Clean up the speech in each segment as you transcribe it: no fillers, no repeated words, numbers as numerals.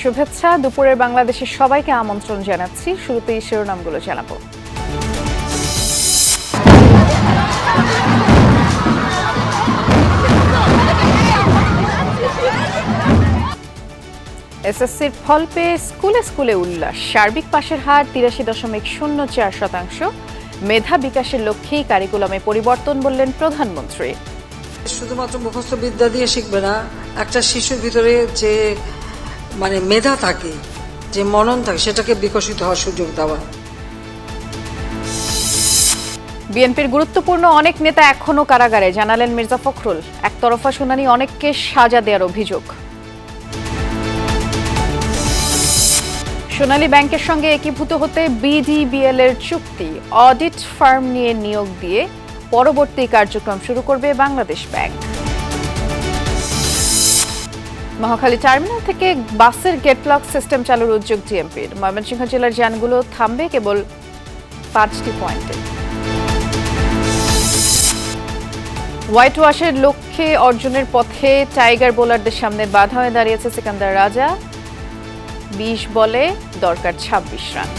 শুভেচ্ছা। দুপুরের বাংলাদেশের সবাইকে আমন্ত্রণ জানাচ্ছি। শুরুতেই শিরোনামগুলো জানাবো। এসএসসির ফল পেয়ে স্কুলে স্কুলে উল্লাস। সার্বিক পাশের হার 83.04%। মেধা বিকাশের লক্ষ্যেই কারিকুলামে পরিবর্তন বললেন প্রধানমন্ত্রী। শুধুমাত্র মুখস্থ বিদ্যা দিয়ে শিখবে না, একটা শিশুর ভিতরে যে মেধা থাকে, যে মনন থাকে, সেটাকে বিকশিত হওয়ার সুযোগ দেওয়া। বিএনপির গুরুত্বপূর্ণ অনেক নেতা এখনো কারাগারে, জানালেন মির্জা ফখরুল। একতরফা শুনানি, অনেককে সাজা দেওয়ার অভিযোগ। সোনালী ব্যাংকের সঙ্গে একীভূত হতে বিডিবিএল এর চুক্তি, অডিট ফার্ম নিয়ে নিয়োগ দিয়ে পরবর্তী কার্যক্রম শুরু করবে বাংলাদেশ ব্যাংক। মহাখালী টার্মিনাল থেকে বাসের গেটলক সিস্টেম চালুর উদ্যোগ জিএমপির। ময়মনসিংহ জেলার যানগুলো থামবে কেবল 5টি পয়েন্টে। হোয়াইট ওয়াশের লক্ষ্যে অর্জনের পথে টাইগার বোলারদের সামনে বাধা হয়ে দাঁড়িয়েছে সিকান্দার রাজা। 20 বলে দরকার 26 রান।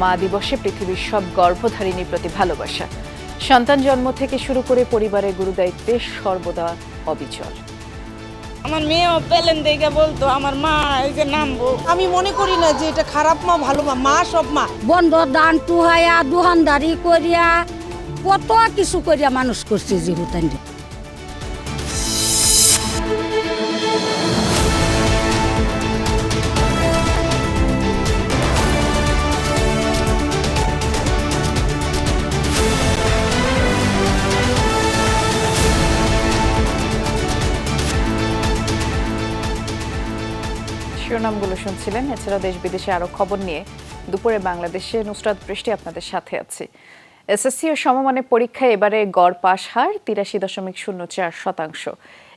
মা দিবসে পৃথিবীর সব গর্ভধারিণীর প্রতি ভালোবাসা। সন্তান জন্ম থেকে শুরু করে পরিবারের গুরুদায়িত্বে সর্বদা অবিচল। আমার মেয়েও পেলেন দেখে বলতো আমার মা এই যে নামবো। আমি মনে করি না যে এটা খারাপ মা, ভালো মা, মা সব মা। বন্ধ দান টুহাইয়া দোকানদারি করিয়া কত কিছু করিয়া মানুষ করছে যেহেতু। শিরোনামগুলো শুনছিলেন। এছাড়া দেশ বিদেশে আরো খবর নিয়ে দুপুরে বাংলাদেশে নুসরাত বৃষ্টি আপনাদের সাথে আছি। এসএসসি ও সমমানের পরীক্ষায় এবারে গড় পাশ হার 83.04%।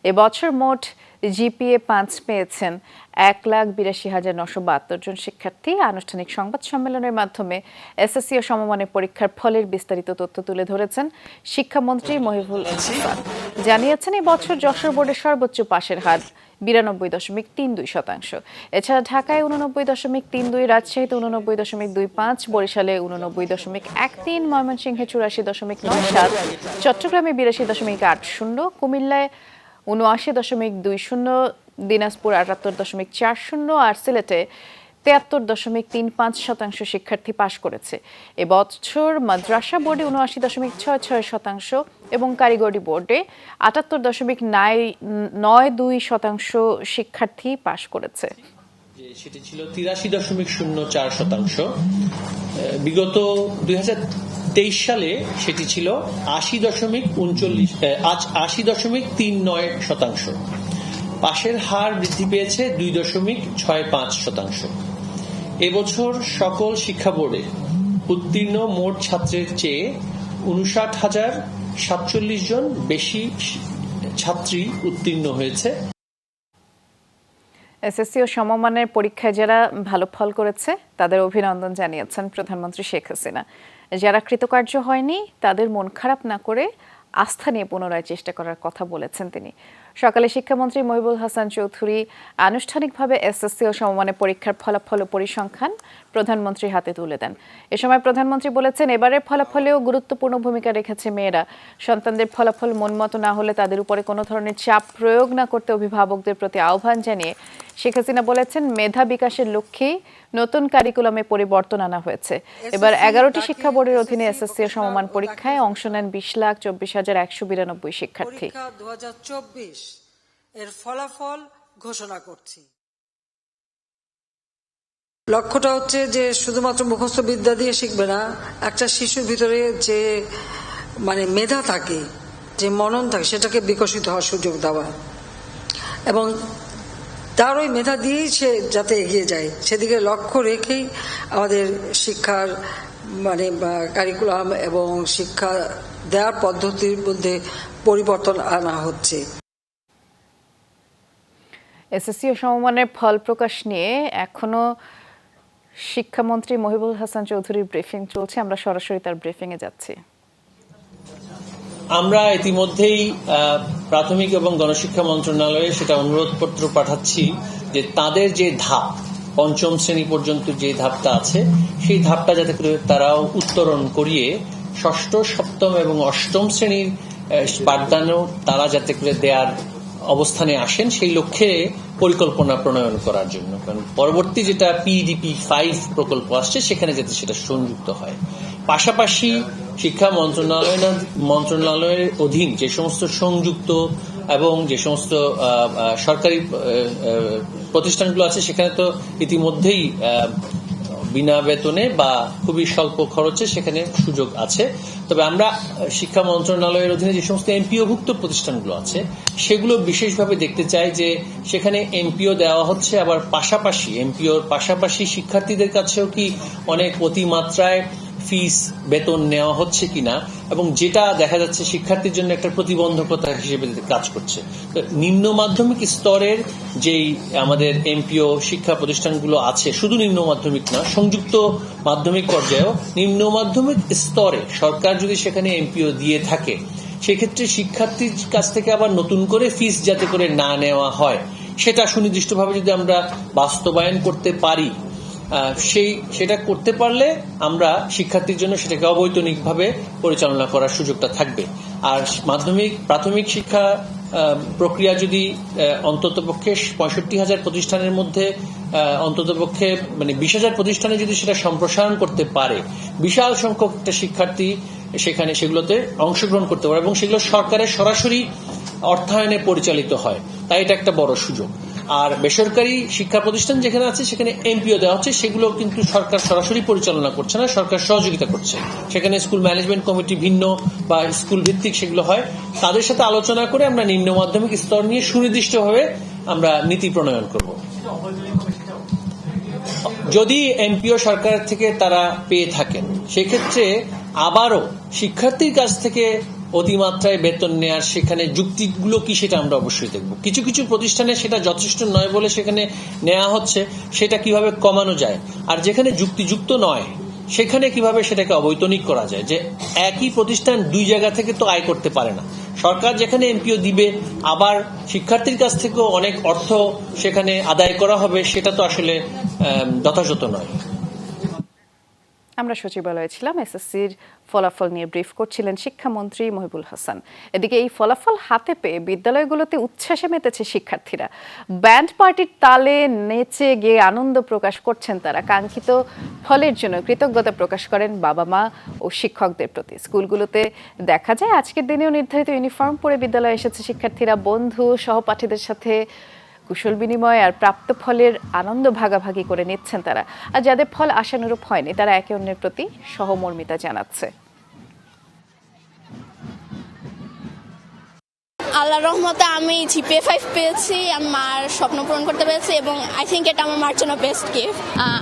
এবছর মোট জিপিএ 5 পেয়েছেন 1,82,972 জন শিক্ষার্থী। আনুষ্ঠানিক সংবাদ সম্মেলনের মাধ্যমে এসএসসি ও সমমানের পরীক্ষার ফলের বিস্তারিত তথ্য তুলে ধরেছেন শিক্ষামন্ত্রী মহিবুল হাসান। জানিয়েছেন এবছর যশোর বোর্ডের সর্বোচ্চ পাশের হার 92.32%। এছাড়া ঢাকায় 89.32, রাজশাহীতে 89.25, বরিশালে 89.13, ময়মনসিংহে 84.97, চট্টগ্রামে 82.80, কুমিল্লায় 79.20, দিনাজপুর 78.40 আর সিলেটে 73.35% শিক্ষার্থী পাশ করেছে। এবছর মাদ্রাসা বোর্ডে 79.66% এবং কারিগরি বোর্ডে 78.92% শিক্ষার্থী পাশ করেছে। সেটি ছিল 83.04%। বিগত 2023 সালে সেটি ছিল 80.39%। পাশের হার বৃদ্ধি পেয়েছে 2.65%। এবছর সকল শিক্ষা বোর্ডে উত্তীর্ণ মোট ছাত্রের চেয়ে 59,047 জন বেশি ছাত্রী উত্তীর্ণ হয়েছে। এসএসসি ও সমমানের পরীক্ষায় যারা ভালো ফল করেছে তাদের অভিনন্দন জানিয়েছেন প্রধানমন্ত্রী শেখ হাসিনা। যারা কৃতকার্য হয়নি তাদের মন খারাপ না করে আস্থা নিয়ে পুনরায় চেষ্টা করার কথা বলেছেন তিনি। সকালে শিক্ষামন্ত্রী মহিবুল হাসান চৌধুরী আনুষ্ঠানিকভাবে এসএসসি ও সমমানের পরীক্ষার ফলাফল ও পরিসংখ্যান প্রধানমন্ত্রীর হাতে তুলে দেন। এ সময় প্রধানমন্ত্রী বলেছেন, এবারের ফলাফলেও গুরুত্বপূর্ণ ভূমিকা রেখেছে মেয়েরা। সন্তানদের ফলাফল মনমতো না হলে তাদের উপরে কোনো ধরনের চাপ প্রয়োগ না করতে অভিভাবকদের প্রতি আহ্বান জানিয়ে শেখ হাসিনা বলেছেন, মেধা বিকাশের লক্ষ্যেই নতুন কারিকুলামে পরিবর্তন আনা হয়েছে। এবার 11টি শিক্ষা বোর্ডের অধীনে এসএসসি ও সমমান পরীক্ষায় অংশ নেন 20,24,192 শিক্ষার্থী। 2024 এর ফলাফল ঘোষণা করছি। লক্ষ্যটা হচ্ছে যে শুধুমাত্র মুখস্থ বিদ্যা দিয়ে শিখবে না, একটা শিশুর ভিতরে যে মেধা থাকে, যে মনন থাকে, সেটাকে বিকশিত হওয়ার সুযোগ দেওয়া এবং তার ওই মেধা দিয়েই সে যাতে এগিয়ে যায় সেদিকে লক্ষ্য রেখেই আমাদের শিক্ষার কারিকুলাম এবং শিক্ষা দেওয়ার পদ্ধতির মধ্যে পরিবর্তন আনা হচ্ছে। এসএসসি ও সমমানের ফল প্রকাশ নিয়ে এখনো শিক্ষামন্ত্রী মহিবুল হাসান চৌধুরীর ব্রিফিং চলছে। আমরা সরাসরি তার ব্রিফিংয়ে যাচ্ছি। আমরা ইতিমধ্যেই প্রাথমিক এবং গণশিক্ষা মন্ত্রণালয়ে সেটা অনুরোধপত্র পাঠাচ্ছি যে তাদের যে ধাপ পঞ্চম শ্রেণী পর্যন্ত যে ধাপটা আছে সেই ধাপটা যাতে করে তারাও উত্তরণ করিয়ে ষষ্ঠ, সপ্তম এবং অষ্টম শ্রেণীর পাঠদানও তারা যাতে করে দেওয়ার অবস্থানে আসেন সেই লক্ষ্যে পরিকল্পনা প্রণয়ন করার জন্য। কারণ পরবর্তী যেটা PDP 5 প্রকল্প আসছে সেখানে যাতে সেটা সংযুক্ত হয়। পাশাপাশি শিক্ষা মন্ত্রণালয়ের অধীন যে সমস্ত সংযুক্ত এবং যে সমস্ত সরকারি প্রতিষ্ঠানগুলো আছে সেখানে তো ইতিমধ্যেই বিনা বেতনে বা খুবই স্বল্প খরচে সেখানে সুযোগ আছে। তবে আমরা শিক্ষা মন্ত্রণালয়ের অধীনে যে সমস্ত এমপিওভুক্ত প্রতিষ্ঠানগুলো আছে সেগুলো বিশেষভাবে দেখতে চাই যে সেখানে এমপিও দেওয়া হচ্ছে, আবার পাশাপাশি এমপিওর পাশাপাশি শিক্ষার্থীদের কাছেও কি অনেক অতিমাত্রায় ফিস বেতন নেওয়া হচ্ছে কিনা, এবং যেটা দেখা যাচ্ছে শিক্ষার্থীর জন্য একটা প্রতিবন্ধকতা হিসেবে কাজ করছে। নিম্ন মাধ্যমিক স্তরের যেই আমাদের এমপিও শিক্ষা প্রতিষ্ঠানগুলো আছে, শুধু নিম্ন মাধ্যমিক না, সংযুক্ত মাধ্যমিক পর্যায়েও নিম্ন মাধ্যমিক স্তরে সরকার যদি সেখানে এমপিও দিয়ে থাকে সেক্ষেত্রে শিক্ষার্থীর কাছ থেকে আবার নতুন করে ফিস যাতে করে না নেওয়া হয় সেটা সুনির্দিষ্টভাবে যদি আমরা বাস্তবায়ন করতে পারি, সেটা করতে পারলে আমরা শিক্ষার্থীর জন্য সেটাকে অবৈতনিকভাবে পরিচালনা করার সুযোগটা থাকবে। আর প্রাথমিক শিক্ষা প্রক্রিয়া যদি অন্ততপক্ষে 65,000 প্রতিষ্ঠানের মধ্যে অন্ততপক্ষে 20,000 প্রতিষ্ঠানে যদি সেটা সম্প্রসারণ করতে পারে, বিশাল সংখ্যক একটা শিক্ষার্থী সেখানে সেগুলোতে অংশগ্রহণ করতে পারে এবং সেগুলো সরকারের সরাসরি অর্থায়নে পরিচালিত হয়, তাই এটা একটা বড় সুযোগ। আর বেসরকারি শিক্ষা প্রতিষ্ঠান যেখানে আছে সেখানে এমপিও দেওয়া হচ্ছে, সেগুলো কিন্তু সরকার সরাসরি পরিচালনা করছে না, সরকার সহযোগিতা করছে। সেখানে স্কুল ম্যানেজমেন্ট কমিটি ভিন্ন বা স্কুল ভিত্তিক সেগুলো হয়, তাদের সাথে আলোচনা করে আমরা নিম্ন মাধ্যমিক স্তর নিয়ে সুনির্দিষ্টভাবে আমরা নীতি প্রণয়ন করব। যদি এমপিও সরকার থেকে তারা পেয়ে থাকেন সেক্ষেত্রে আবারও শিক্ষার্থীর কাছ থেকে অতিমাত্রায় বেতন নেয়ার সেখানে যুক্তিগুলো কি সেটা আমরা অবশ্যই দেখব। কিছু কিছু প্রতিষ্ঠানে সেটা যথেষ্ট নয় বলে সেখানে নেওয়া হচ্ছে, সেটা কিভাবে কমানো যায়, আর যেখানে যুক্তিযুক্ত নয় সেখানে কিভাবে সেটাকে অবৈতনিক করা যায়। যে একই প্রতিষ্ঠান দুই জায়গা থেকে তো আয় করতে পারে না, সরকার যেখানে এমপিও দিবে আবার শিক্ষার্থীর কাছ থেকেও অনেক অর্থ সেখানে আদায় করা হবে, সেটা তো আসলে যথাযথ নয়। আমরা সচিবালয়ে ছিলাম, এসএসসির ফলাফল নিয়ে ব্রিফ করছিলেন শিক্ষামন্ত্রী মহিবুল হাসান। এদিকে এই ফলাফল হাতে পেয়ে বিদ্যালয়গুলোতে উচ্ছ্বাসে মেতেছে শিক্ষার্থীরা। ব্যান্ড পার্টির তালে নেচে গিয়ে আনন্দ প্রকাশ করছেন তারা। কাঙ্ক্ষিত ফলের জন্য কৃতজ্ঞতা প্রকাশ করেন বাবা মা ও শিক্ষকদের প্রতি। স্কুলগুলোতে দেখা যায় আজকের দিনেও নির্ধারিত ইউনিফর্ম পরে বিদ্যালয়ে এসেছে শিক্ষার্থীরা। বন্ধু সহপাঠীদের সাথে কুশল বিনিময় আর প্রাপ্ত ফলের আনন্দ ভাগাভাগি করে নিচ্ছেন তারা। আর যাদের ফল আশানুরূপ হয়নি তারা একে অন্যের প্রতি সহমর্মিতা জানাচ্ছে। আল্লাহর রহমতে আমি GPA 5 পেয়েছি, আমার স্বপ্ন পূরণ করতে পেরেছি এবং আই থিঙ্ক এটা আমার মার জন্য বেস্ট গিফট।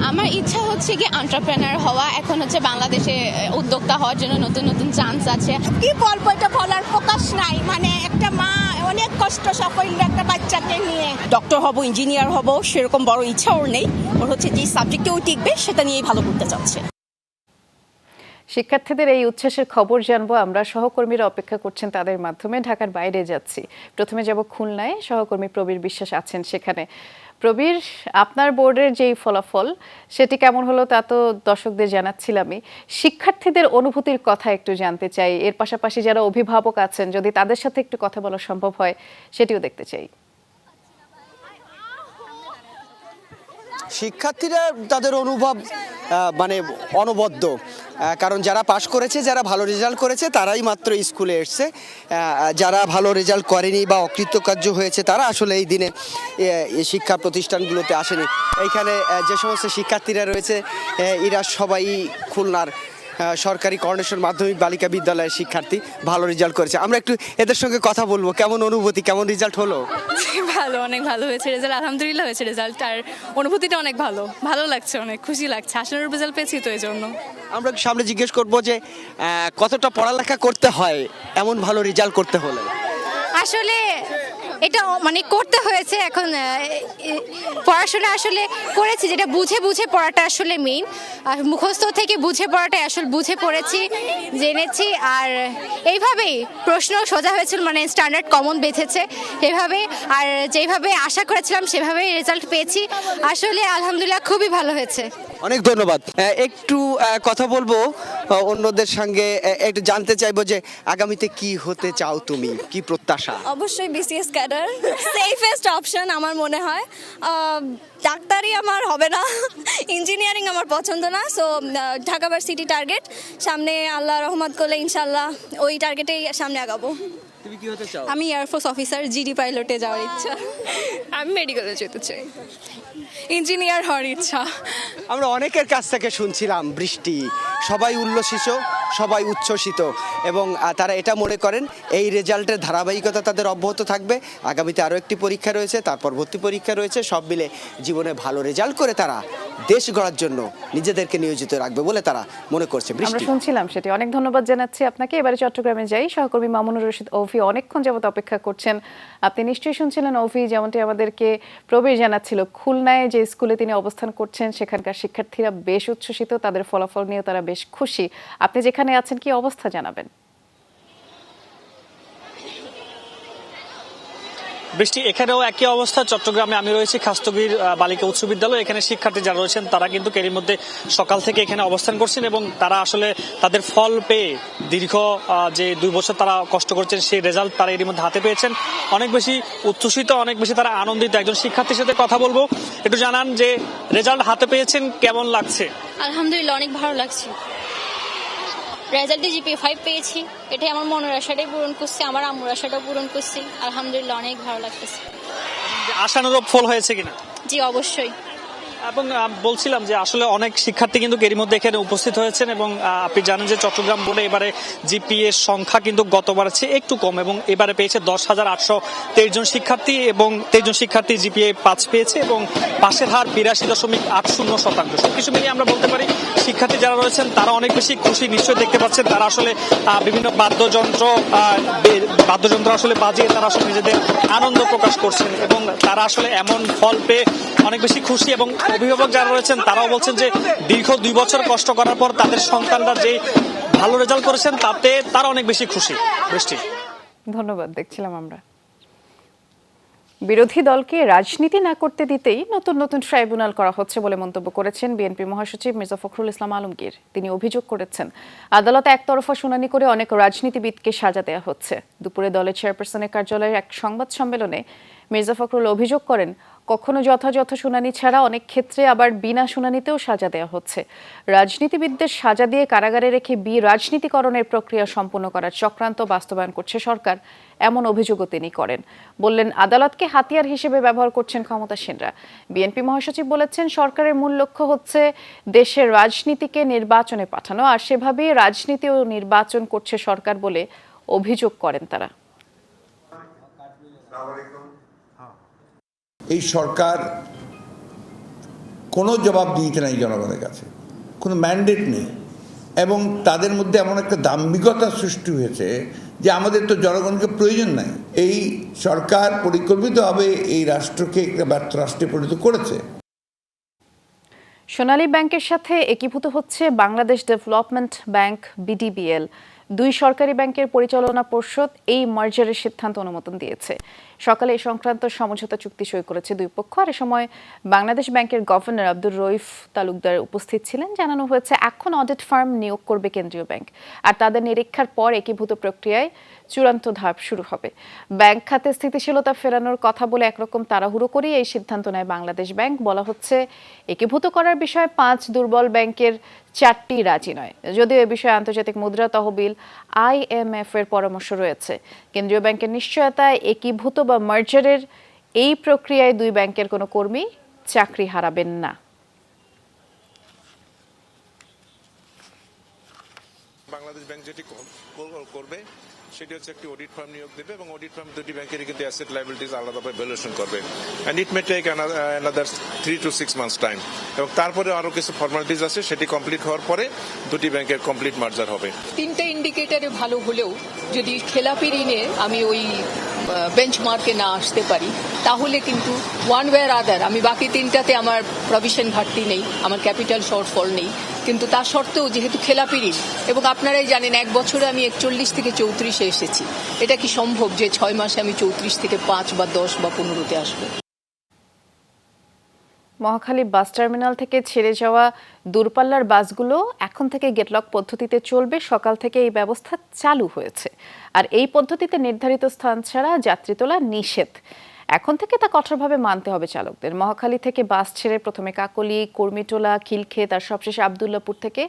আমার ইচ্ছা হচ্ছে কি এন্টারপ্রেনার হওয়া। এখন হচ্ছে বাংলাদেশে উদ্যোক্তা হওয়ার জন্য নতুন নতুন চান্স আছে। কি বলবো, এটা বলার প্রকাশ নাই। মানে একটা মা অনেক কষ্ট সকল একটা বাচ্চাকে নিয়ে ডক্টর হব, ইঞ্জিনিয়ার হব, সেরকম বড় ইচ্ছা ওর নেই। ওর হচ্ছে যে সাবজেক্টেও টিকবে সেটা নিয়েই ভালো করতে চাচ্ছে। শিক্ষার্থীদের এই উচ্ছ্বাসের খবর জানবো আমরা। সহকর্মীরা অপেক্ষা করছেন তাদের মাধ্যমে। ঢাকার বাইরে যাচ্ছি, প্রথমে যাব খুলনায়। সহকর্মী প্রবীর বিশ্বাস আছেন সেখানে। প্রবীর, আপনার বোর্ডের যেই ফলাফল সেটি কেমন হলো তা তো দর্শকদের জানাচ্ছিলামই। শিক্ষার্থীদের অনুভূতির কথা একটু জানতে চাই। এর পাশাপাশি যারা অভিভাবক আছেন যদি তাদের সাথে একটু কথা বলা সম্ভব হয় সেটিও দেখতে চাই। শিক্ষার্থীরা তাদের অনুভব অনবদ্য, কারণ যারা পাশ করেছে, যারা ভালো রেজাল্ট করেছে তারাই মাত্র স্কুলে এসছে। যারা ভালো রেজাল্ট করেনি বা অকৃতকার্য হয়েছে তারা আসলে এই দিনে শিক্ষা প্রতিষ্ঠানগুলোতে আসেনি। এইখানে যে সমস্ত শিক্ষার্থীরা রয়েছে এরা সবাই খুলনার সরকারি কর্নেশন মাধ্যমিক বালিকা বিদ্যালয়ের শিক্ষার্থী, ভালো রেজাল্ট করেছে। আমরা একটু এদের সঙ্গে কথা বলবো, কেমন অনুভূতি, কেমন রেজাল্ট হলো? ভালো, অনেক ভালো হয়েছে রেজাল্ট, আলহামদুলিল্লাহ হয়েছে রেজাল্ট। আর অনুভূতিটা অনেক ভালো লাগছে, অনেক খুশি লাগছে। আশানুরূপ রেজাল্ট পেয়েছি তো এই জন্য। আমরা সামনে জিজ্ঞেস করবো যে কতটা পড়ালেখা করতে হয় এমন ভালো রেজাল্ট করতে হলে? আসলে এটা মানে করতে হয়েছে এখন পড়াশোনা আসলে করেছি, যেটা বুঝে বুঝে পড়াটা আসলে মেইন। আর মুখস্থ থেকে বুঝে পড়াটা আসলে বুঝে পড়েছি, জেনেছি। আর এইভাবেই প্রশ্ন সোজা হয়েছিল, মানে স্ট্যান্ডার্ড কমন বেঁচেছে এভাবে। আর যেভাবে আশা করেছিলাম সেভাবেই রেজাল্ট পেয়েছি। আসলে আলহামদুলিল্লাহ খুবই ভালো হয়েছে। অনেক ধন্যবাদ। একটু কথা বলবো অন্যদের সঙ্গে, একটু জানতে চাইবো যে আগামীতে কি হতে চাও তুমি, কি প্রত্যাশা? অবশ্যই বিসিএস ক্যাডার সেফেস্ট অপশন আমার মনে হয়। ডাক্তারি আমার হবে না, ইঞ্জিনিয়ারিং আমার পছন্দ না। সো ঢাকা ভার্সিটি টার্গেট, সামনে আল্লাহ রহমত করলে ইনশাল্লাহ ওই টার্গেটেই সামনে আগাবো। তুমি কি হতে চাও? আমি এয়ারফোর্স অফিসার, জিডি পাইলটে যাওয়ার ইচ্ছা। আমি মেডিকেলে যেতে চাই, ইঞ্জিনিয়ার হওয়ার ইচ্ছা। আমরা অনেকের কাছ থেকে শুনছিলাম বৃষ্টি, সবাই উল্লসিত, সবাই উচ্ছ্বসিত, এবং তারা এটা মনে করেন এই রেজাল্টের ধারাবাহিকতা তাদের অব্যাহত থাকবে। আগামীতে আরও একটি পরীক্ষা রয়েছে, তারপর ভর্তি পরীক্ষা রয়েছে, সব মিলে জীবনে ভালো রেজাল্ট করে তারা দেশ গড়ার জন্য নিজেদেরকে নিয়োজিত রাখবে বলে তারা মনে করছে। আমরা শুনছিলাম সেটি। অনেক ধন্যবাদ জানাচ্ছি আপনাকে। এবারে চট্টগ্রামে যাই। সহকর্মী মামুনুর রশিদ অফি অনেকক্ষণ যাবত অপেক্ষা করছেন। আপনি নিশ্চয়ই শুনছিলেন অফি যেমনটি আমাদেরকে প্রবীর জানাচ্ছিল, খুলনায় যে স্কুলে তিনি অবস্থান করছেন সেখানকার শিক্ষার্থীরা বেশ উচ্ছ্বসিত, তাদের ফলাফল নিয়ে তারা বেশ খুশি। আপনি যেখানে আছেন কি অবস্থা জানাবেন? বৃষ্টি, এখানেও একই অবস্থা। চট্টগ্রামে আমি রয়েছি খাস্তগীর বালিকা উচ্চ বিদ্যালয়। এখানে শিক্ষার্থী যারা রয়েছেন তারা কিন্তু এরই মধ্যে সকাল থেকে এখানে অবস্থান করছেন এবং তারা আসলে তাদের ফল পেয়ে দীর্ঘ যে 2 বছর তারা কষ্ট করছেন সেই রেজাল্ট তারা এরই মধ্যে হাতে পেয়েছেন। অনেক বেশি উচ্ছ্বসিত, অনেক বেশি তারা আনন্দিত। একজন শিক্ষার্থীর সাথে কথা বলবো, একটু জানান যে রেজাল্ট হাতে পেয়েছেন, কেমন লাগছে? আলহামদুলিল্লাহ অনেক ভালো লাগছে। রেজাল্টে জিপিএ 5 পেয়েছি, এটাই আমার মনের আশাটাই পূরণ করছি, আমার আম্মুর আশাটাও পূরণ করছি। আলহামদুলিল্লাহ অনেক ভালো লাগতেছে। আশানুরূপ ফল হয়েছে কিনা? জি অবশ্যই। এবং বলছিলাম যে আসলে অনেক শিক্ষার্থী কিন্তু এরই মধ্যে এখানে উপস্থিত হয়েছেন এবং আপনি জানেন যে চট্টগ্রাম বোর্ডে এবারে জিপিএ সংখ্যা কিন্তু গতবারের চেয়ে একটু কম এবং এবারে পেয়েছে 10,823 জন শিক্ষার্থী এবং 23 জন শিক্ষার্থী জিপিএ 5 পেয়েছে এবং পাশের হার 82.80%। সবকিছু মিলিয়ে আমরা বলতে পারি শিক্ষার্থী যারা রয়েছেন তারা অনেক বেশি খুশি। নিশ্চয়ই দেখতে পাচ্ছেন তারা আসলে বিভিন্ন বাদ্যযন্ত্র আসলে বাজিয়ে তারা আসলে নিজেদের আনন্দ প্রকাশ করছেন এবং তারা আসলে এমন ফল পেয়ে অনেক বেশি খুশি। এবং অভিভাবক যারা রয়েছেন তারাও বলছেন যে দীর্ঘ 2 বছর কষ্ট করার পর তাদের সন্তানরা যে ভালো রেজাল্ট করেছেন তাতে তারা অনেক বেশি খুশি। বৃষ্টি, ধন্যবাদ। দেখছিলাম আমরা বিরোধী দলকে রাজনীতি না করতে দিতেই নতুন নতুন ট্রাইব্যুনাল করা হচ্ছে বলে মন্তব্য করেছেন বিএনপি মহাসচিব মির্জা ফখরুল ইসলাম আলমগীর। তিনি অভিযোগ করেছেন আদালতে একতরফা শুনানি করে অনেক রাজনীতিবিদকে সাজা দেওয়া হচ্ছে। দুপুরে দলের চেয়ারপারসনের কার্যালয়ের এক সংবাদ সম্মেলনে মির্জা ফখরুল অভিযোগ করেন কখনো যথাযথ শুনানি ছাড়া, অনেক ক্ষেত্রে আবার বিনা শুনানিতেও সাজা দেওয়া হচ্ছে। রাজনীতিবিদদের সাজা দিয়ে কারাগারে রেখে রাজনীতিকরণের প্রক্রিয়া সম্পন্ন করার চক্রান্ত বাস্তবায়ন করছে সরকার, এমন অভিযোগও তিনি করেন। বললেন আদালতকে হাতিয়ার হিসেবে ব্যবহার করছেন ক্ষমতাসীনরা। বিএনপি মহাসচিব বলেছেন সরকারের মূল লক্ষ্য হচ্ছে দেশের রাজনীতিকে নির্বাচনে পাঠানো, আর সেভাবেই রাজনীতি ও নির্বাচন করছে সরকার বলে অভিযোগ করেন তারা। এই সরকার কোনো জবাবদিহিতে নাই জনগণের কাছে, কোনো ম্যান্ডেট নেই এবং তাদের মধ্যে এমন একটা দাম্ভিকতা সৃষ্টি হয়েছে যে আমাদের তো জনগণকে প্রয়োজন নাই। এই সরকার পরিকল্পিতভাবে এই রাষ্ট্রকে একটা ব্যর্থ রাষ্ট্রে পরিণত করেছে। সোনালী ব্যাংকের সাথে একীভূত হচ্ছে বাংলাদেশ ডেভেলপমেন্ট ব্যাংক বিডিবিএল। 2 সরকারি ব্যাংকের পরিচালনা পর্ষদ এই মার্জারের সিদ্ধান্ত অনুমোদন দিয়েছে। সকালে এই সংক্রান্ত সমঝোতা চুক্তি সই করেছে 2 পক্ষ। আর এ সময় বাংলাদেশ ব্যাংকের গভর্নর আব্দুর রউফ তালুকদার উপস্থিত ছিলেন। জানানো হয়েছে এখন অডিট ফার্ম নিয়োগ করবে কেন্দ্রীয় ব্যাংক, আর তাদের নিরীক্ষার পর একীভূত প্রক্রিয়ায় চূড়ান্ত ধাপ শুরু হবে। ব্যাংক খাতে স্থিতিশীলতা ফেরানোর কথা বলে একরকম তাড়াহুড়ো করেই এই সিদ্ধান্ত নেয় বাংলাদেশ ব্যাংক। বলা হচ্ছে একীভূত করার বিষয়ে 5 দুর্বল ব্যাংকের 4টি রাজি নয়, যদিও এ বিষয়ে আন্তর্জাতিক মুদ্রা তহবিল IMF এর পরামর্শ রয়েছে। কেন্দ্রীয় ব্যাংকের নিশ্চয়তায় একীভূত বা মার্জারের এই প্রক্রিয়ায় 2 ব্যাংকের কোনো কর্মী চাকরি হারাবেন না। বাংলাদেশ ব্যাংক যেটি করবে সেটি হচ্ছে একটি অডিট ফার্ম নিয়োগ দেবে এবং অডিট ফার্ম দুটি ব্যাংকেরই কিন্তু অ্যাসেট লায়াবিলিটিস আলাদাভাবে ভ্যালুয়েশন করবে and it may take another 3 to 6 months time এবং তারপরে আরো কিছু ফর্মালিটিস আছে সেটি কমপ্লিট হওয়ার পরে দুটি ব্যাংকের কমপ্লিট মার্জার হবে। তিনটে ইন্ডিকেটরে ভালো হলেও যদি খেলাপি ঋণে আমি ওই বেঞ্চমার্কে না আসতে পারি তাহলে কিন্তু ওয়ান ওয়ে আর আদার আমি বাকি তিনটাতে আমার প্রভিশন ঘাটতি নেই, আমার ক্যাপিটাল শর্টফল নেই, কিন্তু তা সত্ত্বেও যেহেতু খেলাপি ঋণ এবং আপনারাই জানেন 1 বছরে আমি 41 থেকে 34-এ এসেছি, এটা কি সম্ভব যে 6 মাসে আমি 34 থেকে 5 বা 10 বা 15-তে আসবো? মহাখালী বাস টার্মিনাল থেকে ছেড়ে যাওয়া দূরপাল্লার বাসগুলো এখন থেকে গেটলক পদ্ধতিতে চলবে। সকাল থেকে এই ব্যবস্থা চালু হয়েছে, আর এই পদ্ধতিতে নির্ধারিত স্থান ছাড়া যাত্রী তোলা নিষেধ। এখন থেকে তা কঠোরভাবে মানতে হবে চালকদের। মহাখালী থেকে বাস ছেড়ে প্রথমে কাকলী, কর্মীটোলা, খিলক্ষেত আর সবশেষে আবদুল্লাপুর থেকে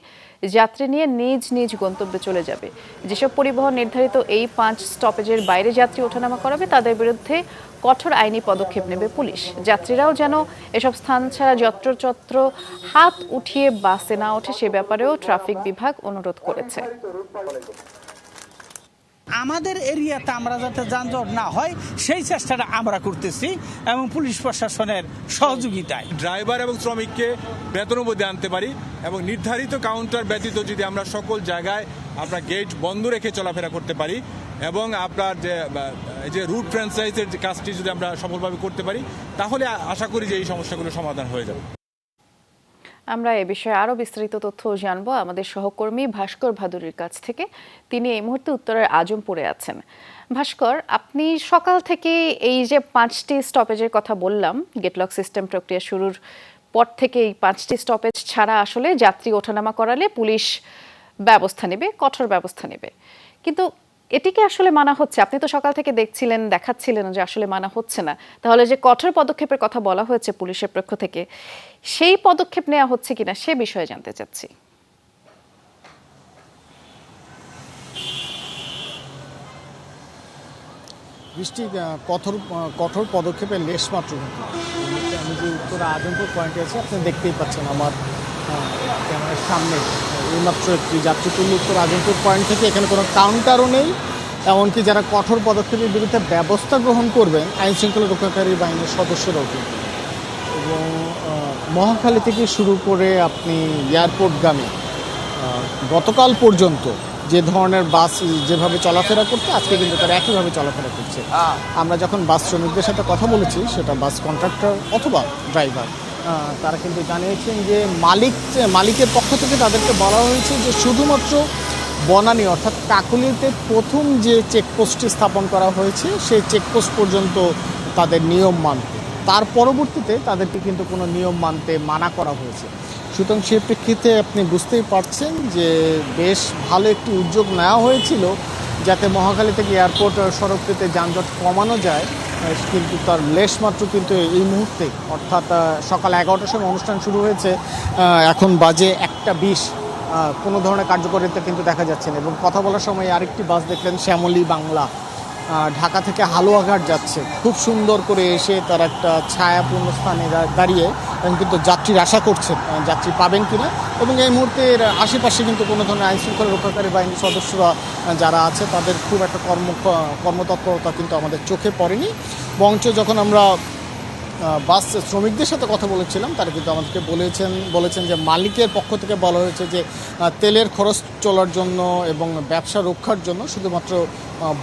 যাত্রী নিয়ে নিজ নিজ গন্তব্যে চলে যাবে। যেসব পরিবহন নির্ধারিত এই 5 স্টপেজের বাইরে যাত্রী ওঠানামা করাবে তাদের বিরুদ্ধে কঠোর আইনি পদক্ষেপ নেবে পুলিশ। যাত্রীরাও যেন এসব স্থান ছাড়া যত্রতত্র হাত উঠিয়ে বাসে না ওঠে সে ব্যাপারেও ট্রাফিক বিভাগ অনুরোধ করেছে। আমাদের এরিয়াতে আমরা যাতে যানজট না হয় সেই চেষ্টাটা আমরা করতেছি এবং পুলিশ প্রশাসনের সহযোগিতায় ড্রাইভার এবং শ্রমিককে বেতনের মধ্যে আনতে পারি এবং নির্ধারিত কাউন্টার ব্যতীত যদি আমরা সকল জায়গায় আপনার গেট বন্ধ রেখে চলাফেরা করতে পারি এবং আপনার যে রুট ফ্র্যাঞ্চাইজের যে কাজটি যদি আমরা সফলভাবে করতে পারি তাহলে আশা করি যে এই সমস্যাগুলো সমাধান হয়ে যাবে। আমরা এ বিষয়ে আরো বিস্তারিত তথ্য জানবো আমাদের সহকর্মী ভাস্কর ভাদুরীর কাছ থেকে। তিনি এই মুহূর্তে উত্তরের আজমপুরে আছেন। ভাস্কর, আপনি সকাল থেকে এই যে 5টি স্টপেজের কথা বললাম, গেটলক সিস্টেম প্রক্রিয়া শুরুর পর থেকে এই 5টি স্টপেজ ছাড়া আসলে যাত্রী ওঠানামা করালে পুলিশ ব্যবস্থা নেবে, কঠোর ব্যবস্থা নেবে, কিন্তু এটিকে আসলে মানা হচ্ছে? আপনি তো সকাল থেকে দেখাচ্ছিলেন যে আসলে মানা হচ্ছে না। তাহলে যে কঠোর পদক্ষেপের কথা বলা হয়েছে পুলিশের পক্ষ থেকে, সেই পদক্ষেপ নেওয়া হচ্ছে কিনা সে বিষয়ে জানতে চাচ্ছি। বৃষ্টি কঠোর পদক্ষেপের লেশ মাত্র কিন্তু আমি যে উত্তর আজমপুর পয়েন্টে আছি আপনি দেখতেই পাচ্ছেন আমার ক্যামেরার সামনে এইমাত্র একটি যাত্রী তুল্য উত্তর আজমপুর পয়েন্ট থেকে এখানে কোনো কাউন্টারও নেই। এমনকি যারা কঠোর পদক্ষেপের বিরুদ্ধে ব্যবস্থা গ্রহণ করবেন আইন শৃঙ্খলা রক্ষাকারী বাহিনীর সদস্যরাও কিন্তু, এবং মহাখালী থেকে শুরু করে আপনি এয়ারপোর্টগামী গতকাল পর্যন্ত যে ধরনের বাস যেভাবে চলাফেরা করতে আজকে কিন্তু তারা একইভাবে চলাফেরা করছে। আমরা যখন বাস শ্রমিকদের সাথে কথা বলেছি, সেটা বাস কন্ট্রাক্টর অথবা ড্রাইভার, তারা কিন্তু জানিয়েছেন যে মালিকের পক্ষ থেকে তাদেরকে বলা হয়েছে যে শুধুমাত্র বনানী অর্থাৎ কাকলিতে প্রথম যে চেকপোস্টটি স্থাপন করা হয়েছে সেই চেকপোস্ট পর্যন্ত তাদের নিয়ম মানতে, তার পরবর্তীতে তাদেরকে কিন্তু কোনো নিয়ম মানতে মানা করা হয়েছে। সুতরাং সেই প্রেক্ষিতে আপনি বুঝতেই পারছেন যে বেশ ভালো একটি উদ্যোগ নেওয়া হয়েছিল যাতে মহাখালী থেকে এয়ারপোর্ট সড়কটিতে যানজট কমানো যায়, কিন্তু তার লেশ মাত্র কিন্তু এই মুহূর্তে অর্থাৎ সকাল 11টার সময় অনুষ্ঠান শুরু হয়েছে, এখন বাজে 1:20, কোনো ধরনের কার্যকারিতা কিন্তু দেখা যাচ্ছে না। এবং কথা বলার সময় আরেকটি বাস দেখলেন শ্যামলী বাংলা, ঢাকা থেকে হালুয়াঘাট যাচ্ছে, খুব সুন্দর করে এসে তার একটা ছায়াপূর্ণ স্থানে দাঁড়িয়ে কিন্তু যাত্রীর আশা করছেন যাত্রী পাবেন কিনা। এবং এই মুহূর্তের আশেপাশে কিন্তু কোনো ধরনের আইন শৃঙ্খলা রক্ষাকারী বাহিনীর সদস্যরা যারা আছে তাদের খুব একটা কর্মতৎপরতা কিন্তু আমাদের চোখে পড়েনি। বরঞ্চ যখন আমরা বাস শ্রমিকদের সাথে কথা বলেছিলাম তারা কিন্তু আমাদেরকে বলেছেন যে মালিকের পক্ষ থেকে বলা হয়েছে যে তেলের খরচ চলার জন্য এবং ব্যবসা রক্ষার জন্য শুধুমাত্র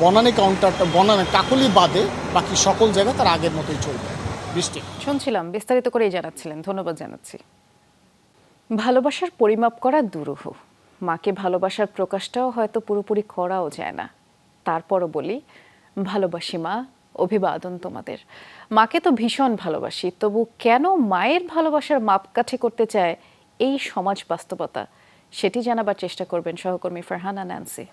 বনানী কাউন্টারটা কাকলি বাদে বাকি সকল জায়গা তার আগের মতোই চলবে। বৃষ্টি শুনছিলাম, বিস্তারিত করেই জানাচ্ছিলেন, ধন্যবাদ জানাচ্ছি। ভালোবাসার পরিমাপ করা দুরূহ, মাকে ভালোবাসার প্রকাশটাও হয়তো পুরোপুরি করাও যায় না। তারপরও বলি, ভালোবাসি মা, অভিবাদন তোমাদের। মাকে তো ভীষণ ভালোবাসি, তবু কেন মায়ের ভালোবাসার মাপকাঠি করতে চায় এই সমাজ বাস্তবতা, সেটি জানাবার চেষ্টা করবেন সহকর্মী ফারহানা ন্যান্সি।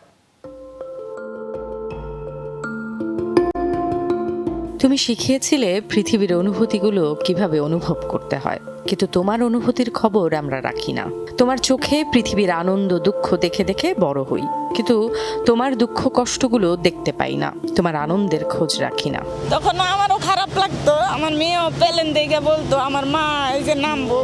তুমি শিখিয়েছিলে পৃথিবীর অনুভূতিগুলো কিভাবে অনুভব করতে হয়, কিন্তু তোমার অনুভূতির খবর আমরা রাখি না। তোমার চোখে পৃথিবীর আনন্দ দুঃখ দেখে দেখে বড় হই, কিন্তু তোমার দুঃখ কষ্টগুলো দেখতে পাই না, তোমার আনন্দের খোঁজ রাখি না। তখন আমারও খারাপ লাগতো, আমার মেয়েও প্লেন দেখে বলতো আমার মা এই যে নামবো।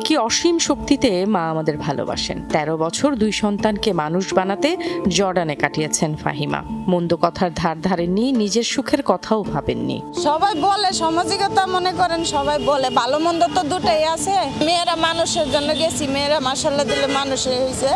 কি অসীম শক্তিতে মা আমাদের ভালোবাসেন। 13 বছর 2 সন্তানকে মানুষ বানাতে জর্ডানে কাটিয়েছেন ফাহিমা। মন্দ কথার ধার ধারেননি, নিজের সুখের কথাও ভাবেননি। সবাই বলে সামাজিকতা মনে করেন, সবাই বলে ভালো মন্দ তো দুটোই আছে। মেয়েরা মানুষের জন্য গেছি, মেয়েরা মাশাআল্লাহ দিলে মানুষের হয়েছে।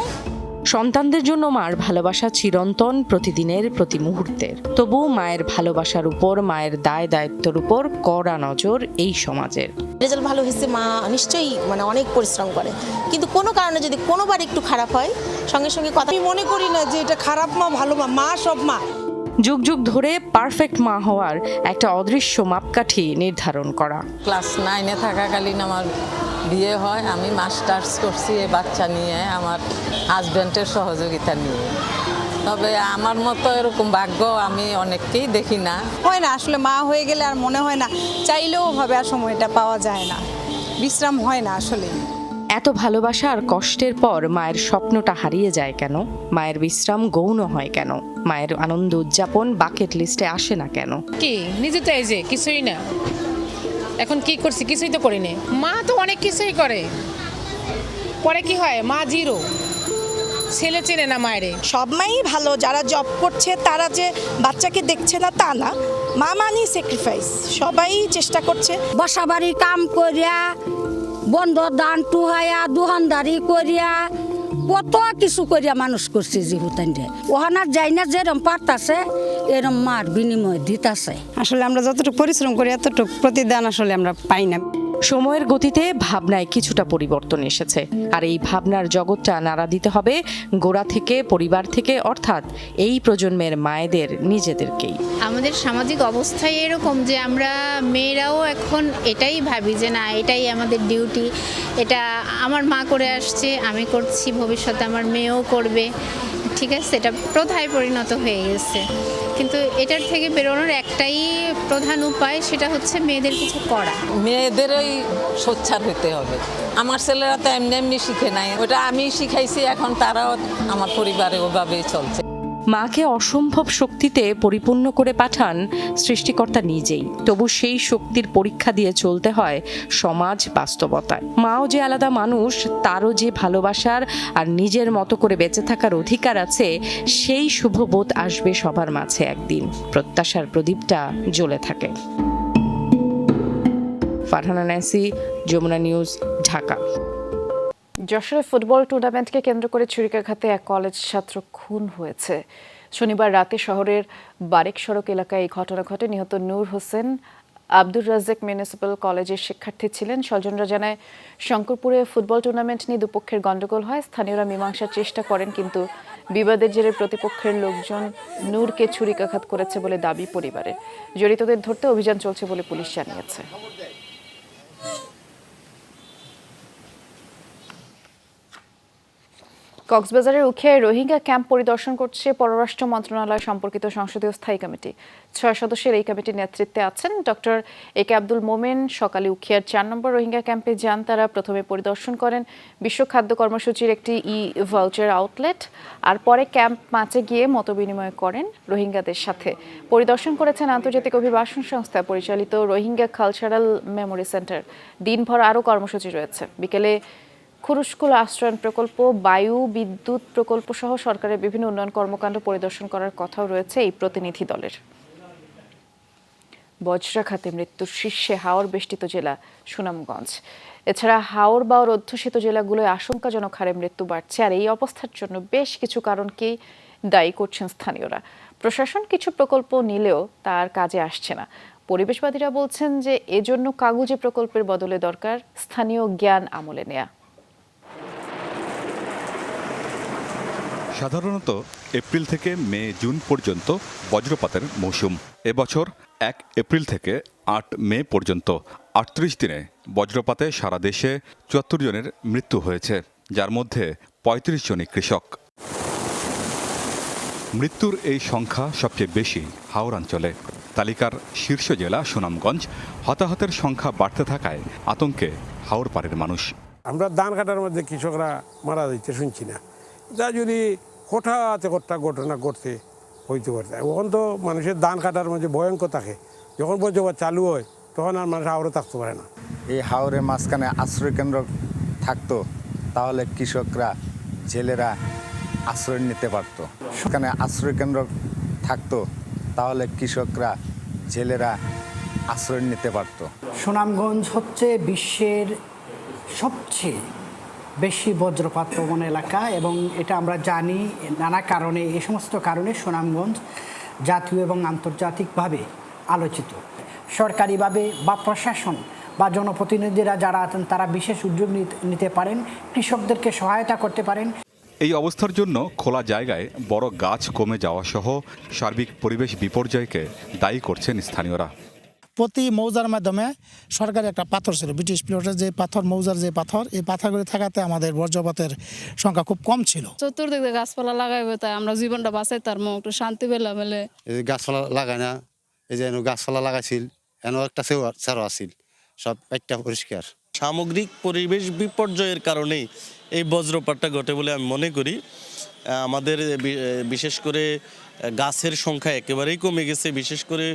সন্তানদের জন্য মার ভালোবাসা চিরন্তন, প্রতিদিনের, প্রতি মুহূর্তের। তবু মায়ের ভালোবাসার উপর, মায়ের দায় দায়িত্বের উপর কড়া নজর এই সমাজের। রেজাল্ট ভালো হয়েছে, মা নিশ্চয়ই অনেক পরিশ্রম করে, কিন্তু কোনো কারণে যদি কোনোবার একটু খারাপ হয় সঙ্গে সঙ্গে কথা। আমি মনে করি না যে এটা খারাপ মা ভালো মা, মা সব মা। যুগ যুগ ধরে পারফেক্ট মা হওয়ার একটা অদৃশ্য মাপকাঠি নির্ধারণ করা। ক্লাস 9-এ থাকাকালীন আমার বিয়ে হয়। আমি মাস্টার্স করছি এই বাচ্চা নিয়ে, আমার হাজব্যান্ডের সহযোগিতা নিয়ে। তবে আমার মতো এরকম ভাগ্য আমি অনেককেই দেখি না। হয় না আসলে, মা হয়ে গেলে আর মনে হয় না, চাইলেও ভাবে আর সময়টা পাওয়া যায় না, বিশ্রাম হয় না আসলে। এত ভালোবাসা আর কষ্টের পর মায়ের স্বপ্নটা হারিয়ে যায় কেন? মায়ের বিশ্রাম গৌণ হয় কেন? মায়ের আনন্দ উদযাপন বাকেট লিস্টে আসে না কেন? কি নিজে তো এই যে কিছুই না, এখন কি করছি? কিছুই তো করিনি। মা তো অনেক কিছুই করে, পরে কি হয় মা জিরো, ছেলে চেনে না মায়েরে। সব মাই ভালো, যারা জব করছে তারা যে বাচ্চাকে দেখছে না তা না, মা মানি স্যাক্রিফাইস, সবাই চেষ্টা করছে। বাসা বাড়ি কাম করিয়া, বন্ধ দান টুহাইয়া, দোকানদারি করিয়া, কত কিছু করিয়া মানুষ করছে জীবতাইনরে। ওহানার যাই না যেরম পারতাছে এরম মার বিনিময় দিতাছে। আসলে আমরা যতটুকু পরিশ্রম করি এতটুকু প্রতিদান আসলে আমরা পাই না। সময়ের গতিতে ভাবনায় কিছুটা পরিবর্তন এসেছে, আর এই ভাবনার জগৎটা নাড়া দিতে হবে গোড়া থেকে, পরিবার থেকে, অর্থাৎ এই প্রজন্মের মায়েদের নিজেদেরকেই। আমাদের সামাজিক অবস্থায় এরকম যে আমরা মেয়েরাও এখন এটাই ভাবি যে না, এটাই আমাদের ডিউটি, এটা আমার মা করে আসছে, আমি করছি, ভবিষ্যতে আমার মেয়েও করবে। ঠিক আছে, এটা প্রথায় পরিণত হয়ে গেছে। কিন্তু এটার থেকে বেরোনোর একটাই প্রধান উপায়, সেটা হচ্ছে মেয়েদের কিছু করা। মেয়েদেরই সোচ্চার হতে হবে। আমার ছেলেরা তো এমনি এমনি শিখে নাই, ওটা আমি শিখাইছি, এখন তারাও আমার পরিবারে ওভাবেই চলছে। মাকে অসম্ভব শক্তিতে পরিপূর্ণ করে পাঠান সৃষ্টিকর্তা নিজেই। তবু সেই শক্তির পরীক্ষা দিয়ে চলতে হয় সমাজ বাস্তবতায়। মাও যে আলাদা মানুষ, তারও যে ভালোবাসার আর নিজের মতো করে বেঁচে থাকার অধিকার আছে, সেই শুভবোধ আসবে সবার মাঝে একদিন। প্রত্যাশার প্রদীপটা জ্বলে থাকে। Farhana Nancy, Jamuna News, Dhaka. যশোরে ফুটবল টুর্নামেন্টকে কেন্দ্র করে ছুরিকাঘাতে এক কলেজ ছাত্র খুন হয়েছে। শনিবার রাতে শহরের বারেক সড়ক এলাকায় এই ঘটনা ঘটে। নিহত নূর হোসেন আব্দুর রাজ্জাক মিউনিসিপ্যাল কলেজের শিক্ষার্থী ছিলেন। স্বজনরা জানায়, শঙ্করপুরে ফুটবল টুর্নামেন্ট নিয়ে দুপক্ষের গন্ডগোল হয়। স্থানীয়রা মীমাংসার চেষ্টা করেন, কিন্তু বিবাদের জেরে প্রতিপক্ষের লোকজন নূরকে ছুরিকাঘাত করেছে বলে দাবি পরিবারের। জড়িতদের ধরতে অভিযান চলছে বলে পুলিশ জানিয়েছে। কক্সবাজারের উখিয়ায় রোহিঙ্গা ক্যাম্প পরিদর্শন করছে পররাষ্ট্র মন্ত্রণালয় সম্পর্কিত সংসদীয় স্থায়ী কমিটি। 6 সদস্যের এই কমিটির নেতৃত্বে আছেন ডক্টর এ কে আব্দুল মোমেন। সকালে উখিয়ার 4 নম্বর রোহিঙ্গা ক্যাম্পে যান তারা। প্রথমে পরিদর্শন করেন বিশ্ব খাদ্য কর্মসূচির একটি ভাউচার আউটলেট, আর পরে ক্যাম্প 5-এ গিয়ে মতবিনিময় করেন রোহিঙ্গাদের সাথে। পরিদর্শন করেছেন আন্তর্জাতিক অভিবাসন সংস্থা পরিচালিত রোহিঙ্গা কালচারাল মেমোরি সেন্টার। দিনভর আরও কর্মসূচি রয়েছে। বিকেলে খুরুশকুল আশ্রয়ণ প্রকল্প, বায়ু বিদ্যুৎ প্রকল্প সহ সরকারের বিভিন্ন উন্নয়ন কর্মকাণ্ড পরিদর্শন করার কথাও রয়েছে এই প্রতিনিধি দলের। বজ্রাঘাতে মৃত্যুর শীর্ষে হাওর বেষ্টিত জেলা সুনামগঞ্জ। এছাড়া হাওর বাওর অধ্যুষিত জেলাগুলোয় আশঙ্কাজনক হারে মৃত্যু বাড়ছে, আর এই অবস্থার জন্য বেশ কিছু কারণকেই দায়ী করছেন স্থানীয়রা। প্রশাসন কিছু প্রকল্প নিলেও তার কাজে আসছে না। পরিবেশবাদীরা বলছেন যে এজন্য কাগুজে প্রকল্পের বদলে দরকার স্থানীয় জ্ঞান আমলে নেয়া। সাধারণত এপ্রিল থেকে মে জুন পর্যন্ত বজ্রপাতের মৌসুম। এবছর 1 এপ্রিল থেকে 8 মে পর্যন্ত 38 দিনে বজ্রপাতে সারা দেশে 74 জনের মৃত্যু হয়েছে, যার মধ্যে 35 জনই কৃষক। মৃত্যুর এই সংখ্যা সবচেয়ে বেশি হাওড়াঞ্চলে। তালিকার শীর্ষ জেলা সুনামগঞ্জ। হতাহতের সংখ্যা বাড়তে থাকায় আতঙ্কে হাওড় পাড়ের মানুষ। আমরা ধান কাটার মধ্যে কৃষকরা মারা যাচ্ছে শুনছি না, যা যদি হঠাৎ একটা ঘটনা ঘটতে হইতে পারত। এখন তো মানুষের ধান কাটার মধ্যে ভয়ঙ্কর থাকে, যখন বজ্রপাত চালু হয় তখন আর মানুষ হাওড়ে থাকতে পারে না। এই হাওড়ের মাঝখানে আশ্রয় কেন্দ্র থাকতো তাহলে কৃষকরা, জেলেরা আশ্রয় নিতে পারত। সেখানে আশ্রয়কেন্দ্র থাকতো তাহলে কৃষকরা, জেলেরা আশ্রয় নিতে পারত। সুনামগঞ্জ হচ্ছে বিশ্বের সবচেয়ে বেশি বজ্রপাত প্রবণ এলাকা এবং এটা আমরা জানি নানা কারণে, এই সমস্ত কারণে সুনামগঞ্জ জাতীয় এবং আন্তর্জাতিকভাবে আলোচিত। সরকারিভাবে বা প্রশাসন বা জনপ্রতিনিধিরা যারা আছেন তারা বিশেষ উদ্যোগ নিতে পারেন, কৃষকদেরকে সহায়তা করতে পারেন। এই অবস্থার জন্য খোলা জায়গায় বড় গাছ কমে যাওয়া সহ সার্বিক পরিবেশ বিপর্যয়কে দায়ী করছেন স্থানীয়রা। প্রতি মৌজার মাধ্যমে সরকারি একটা পাথর ছিল, ব্রিটিশ পিরিয়ডের যে পাথর, মৌজার যে পাথর, এই পাথরগুলি থাকাতে আমাদের বর্জ্যপাতের সংখ্যা খুব কম ছিল। চতুর্দিকে গাছপালা লাগাইবে তাই আমরা জীবনটা বাঁচাই, তার একটু শান্তি পেলাম। এই যে গাছপালা লাগায় না, এই যে গাছপালা লাগাইছিল, এন একটা চারো আছিল, সব একটা পরিষ্কার। সামগ্রিক পরিবেশ বিপর্যয়ের কারণেই এই বজ্রপাতটা ঘটে বলে আমি মনে করি। আমাদের বিশেষ করে গাছের সংখ্যা একেবারেই কমে গেছে, বিশেষ করে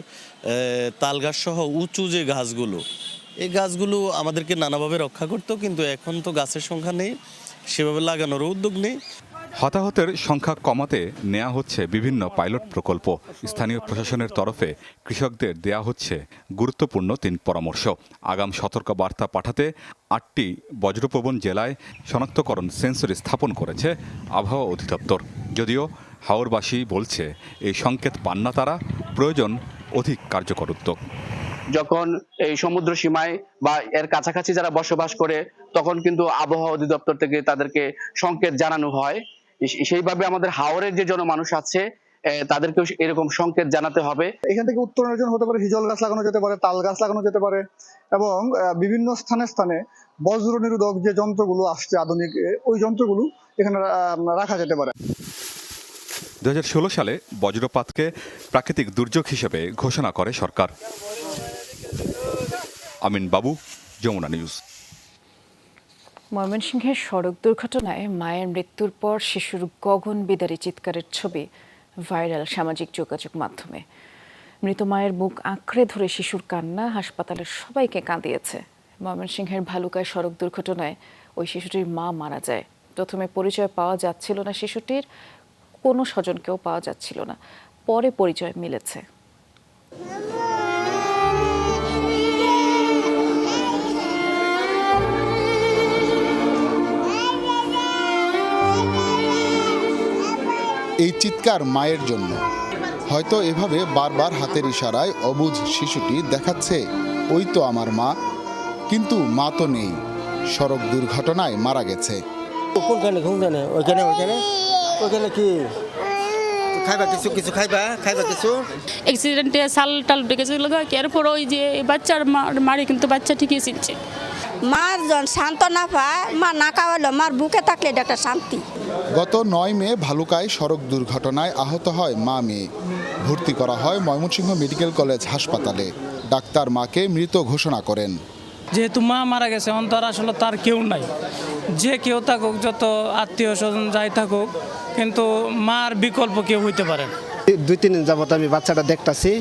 তাল গাছ সহ উঁচু যে গাছগুলো, এই গাছগুলো আমাদেরকে নানাভাবে রক্ষা করতো, কিন্তু এখন তো গাছের সংখ্যা নেই, সেভাবে লাগানোরও উদ্যোগ নেই। হতাহতের সংখ্যা কমাতে নেওয়া হচ্ছে বিভিন্ন পাইলট প্রকল্প। স্থানীয় প্রশাসনের তরফে কৃষকদের দেয়া হচ্ছে গুরুত্বপূর্ণ 3 পরামর্শ। আগাম সতর্ক বার্তা পাঠাতে 8টি বজ্রপ্রবণ জেলায় শনাক্তকরণ সেন্সর স্থাপন করেছে আবহাওয়া অধিদপ্তর। যদিও হাওরবাসী বলছে এই সংকেত পান না তারা, প্রয়োজন অধিক কার্যকর উদ্যোগ। যখন এই সমুদ্র সীমায় বা এর কাছাকাছি যারা বসবাস করে তখন কিন্তু আবহাওয়া অধিদপ্তর থেকে তাদেরকে সংকেত জানানো হয়। সেইভাবে আমাদের হাওরের যে জনমানুষ আছে তাদেরকেও এরকম সংকেত জানাতে হবে। এখান থেকে উত্তরণের জন্য হতে পারে হিজল গাছ লাগানো যেতে পারে, তাল গাছ লাগানো যেতে পারে এবং বিভিন্ন স্থানে স্থানে বজ্র নিরোধক যে যন্ত্রগুলো আসছে আধুনিক, ওই যন্ত্রগুলো এখানে রাখা যেতে পারে। 2016 সালে বজ্রপাতকে প্রাকৃতিক দুর্যোগ হিসেবে ঘোষণা করে সরকার। আমিন বাবু, যমুনা নিউজ। ময়মনসিংহের সড়ক দুর্ঘটনায় মায়ের মৃত্যুর পর শিশুর গগন বিদারী চিৎকারের ছবি ভাইরাল সামাজিক যোগাযোগ মাধ্যমে। মৃত মায়ের বুক আঁকড়ে ধরে শিশুর কান্না হাসপাতালের সবাইকে কাঁদিয়েছে। ময়মনসিংহের ভালুকায় সড়ক দুর্ঘটনায় ওই শিশুটির মা মারা যায়। প্রথমে পরিচয় পাওয়া যাচ্ছিল না শিশুটির, কোনো স্বজনকেও পাওয়া যাচ্ছিল না, পরে পরিচয় মিলেছে। এই চিৎকার মায়ের জন্য। হয়তো এভাবে বারবার হাতের ইশারায় অবুঝ শিশুটি দেখাচ্ছে ওই তো আমার মা, কিন্তু মা তো নেই, সড়ক দুর্ঘটনায় মারা গেছে। ওইখানে কি খাইবা কিছু খাইবা কিছু অ্যাক্সিডেন্টে সাল টাল ডেকেছিল, এরপর ওই যে বাচ্চার মারি, কিন্তু বাচ্চা ঠিকই চিনছে। মার শান্ত না পায়, মা না খাওয়ালো, মার বুকে থাকলে এটা একটা শান্তি। গত 9 মে ভালুকায় সড়ক দুর্ঘটনায় আহত হয় মা মেয়ে। ভর্তি করা হয় ময়মনসিংহ মেডিকেল কলেজ হাসপাতালে। ডাক্তার মাকে মৃত ঘোষণা করেন। যেহেতু মা মারা গেছে, অন্তর আসলে তার কেউ নাই, যে কেউ থাকুক, যত আত্মীয় স্বজন যাই থাকুক, কিন্তু মার বিকল্প কেউ হইতে পারে না। 2-3 দিন যাবত আমি বাচ্চাটা দেখতাছি,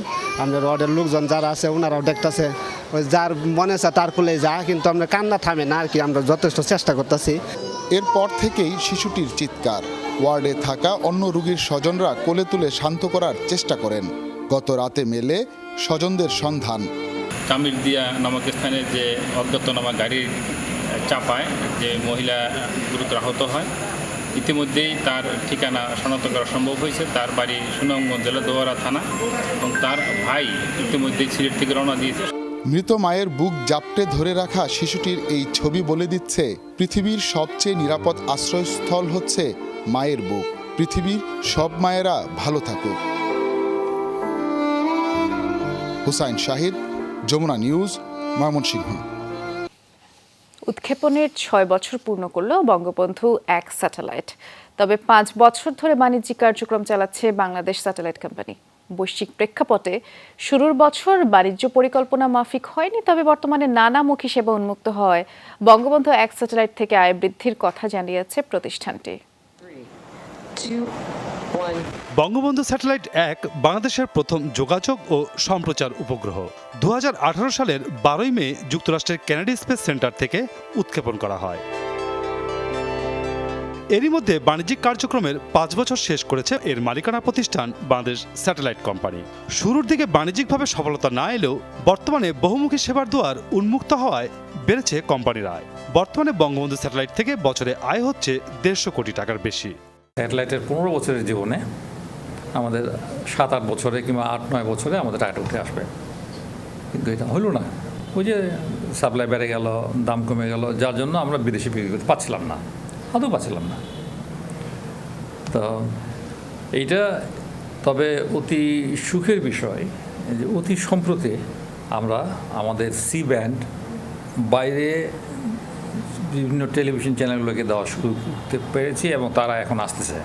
আমাদের ওয়ার্ডের লোকজন যারা আছে ওনারাও দেখতাছে, ওই যার মনে আছে তার কোলে যা, কিন্তু আমরা কান্না থামে না আর কি, আমরা যথেষ্ট চেষ্টা করতেছি। এরপর থেকেই শিশুটির চিৎকার। ওয়ার্ডে থাকা অন্য রোগীর স্বজনরা কোলে তুলে শান্ত করার চেষ্টা করেন। গত রাতে মেলে স্বজনদের সন্ধান। কামিরদিয়া নামক স্থানে যে অজ্ঞাতনামা গাড়ির চাপায় যে মহিলা গুরুতর আহত হয়, ইতিমধ্যেই তার ঠিকানা শনাক্ত করা সম্ভব হয়েছে। তার বাড়ি সুনামগঞ্জ জেলা দোয়ারা থানা এবং তার ভাই ইতিমধ্যেই সিলেট থেকে রওনা দিয়েছে। মৃত মায়ের বুক জাপটে ধরে রাখা শিশুটির এই ছবি বলে দিচ্ছে পৃথিবীর সবচেয়ে নিরাপদ আশ্রয়স্থল হচ্ছে মায়ের বুক। পৃথিবীর সব মায়েরা ভালো থাকুক। হুসাইন শাহিদ, যমুনা নিউজ, ময়মনসিংহ। উৎক্ষেপণের 6 বছর পূর্ণ করল বঙ্গবন্ধু 1 স্যাটেলাইট। তবে 5 বছর ধরে বাণিজ্যিক কার্যক্রম চালাচ্ছে বাংলাদেশ স্যাটেলাইট কোম্পানি। বৈশ্বিক প্রেক্ষাপটে শুরুর বছর বাণিজ্য পরিকল্পনা মাফিক হয়নি, তবে বর্তমানে নানামুখী সেবা উন্মুক্ত হয় বঙ্গবন্ধু 1 স্যাটেলাইট থেকে আয় বৃদ্ধির কথা জানিয়েছে প্রতিষ্ঠানটি। বঙ্গবন্ধু স্যাটেলাইট 1 বাংলাদেশের প্রথম যোগাযোগ ও সম্প্রচার উপগ্রহ। 2018 সালের 12 মে যুক্তরাষ্ট্রের কেনেডি স্পেস সেন্টার থেকে উৎক্ষেপণ করা হয়। এরই মধ্যে বাণিজ্যিক কার্যক্রমের 5 বছর শেষ করেছে এর মালিকানা প্রতিষ্ঠান বাংলাদেশ স্যাটেলাইট কোম্পানি। শুরুর দিকে বাণিজ্যিকভাবে সফলতা না এলেও বর্তমানে বহুমুখী সেবার দুয়ার উন্মুক্ত হওয়ায় বেড়েছে কোম্পানির আয়। বর্তমানে বঙ্গবন্ধু স্যাটেলাইট থেকে বছরে আয় হচ্ছে 150 কোটি টাকার বেশি। স্যাটেলাইটের 15 বছরের জীবনে আমাদের 7-8 বছরে কিংবা 8-9 বছরে আমাদের টাকাটা উঠে আসবে, কিন্তু এটা হলো না। ওই যে সাপ্লাই বেড়ে গেল, দাম কমে গেল, যার জন্য আমরা বিদেশি বিক্রি করতে পারছিলাম না, আদৌ পাচ্ছিলাম না। তো এইটা তবে অতি সুখের বিষয় যে অতি সম্প্রতি আমরা আমাদের সি ব্যান্ড বাইরে বিভিন্ন টেলিভিশন চ্যানেলগুলোকে দেওয়া শুরু করতে পেরেছি এবং তারা এখন আসতেছে।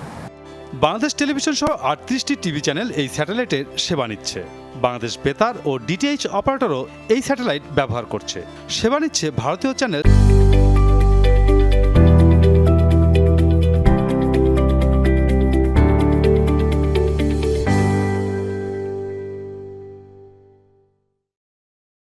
বাংলাদেশ টেলিভিশন সহ 38টি টিভি চ্যানেল এই স্যাটেলাইটের সেবা নিচ্ছে। বাংলাদেশ বেতার ও ডিটিএইচ অপারেটরও এই স্যাটেলাইট ব্যবহার করছে। সেবা নিচ্ছে ভারতীয় চ্যানেল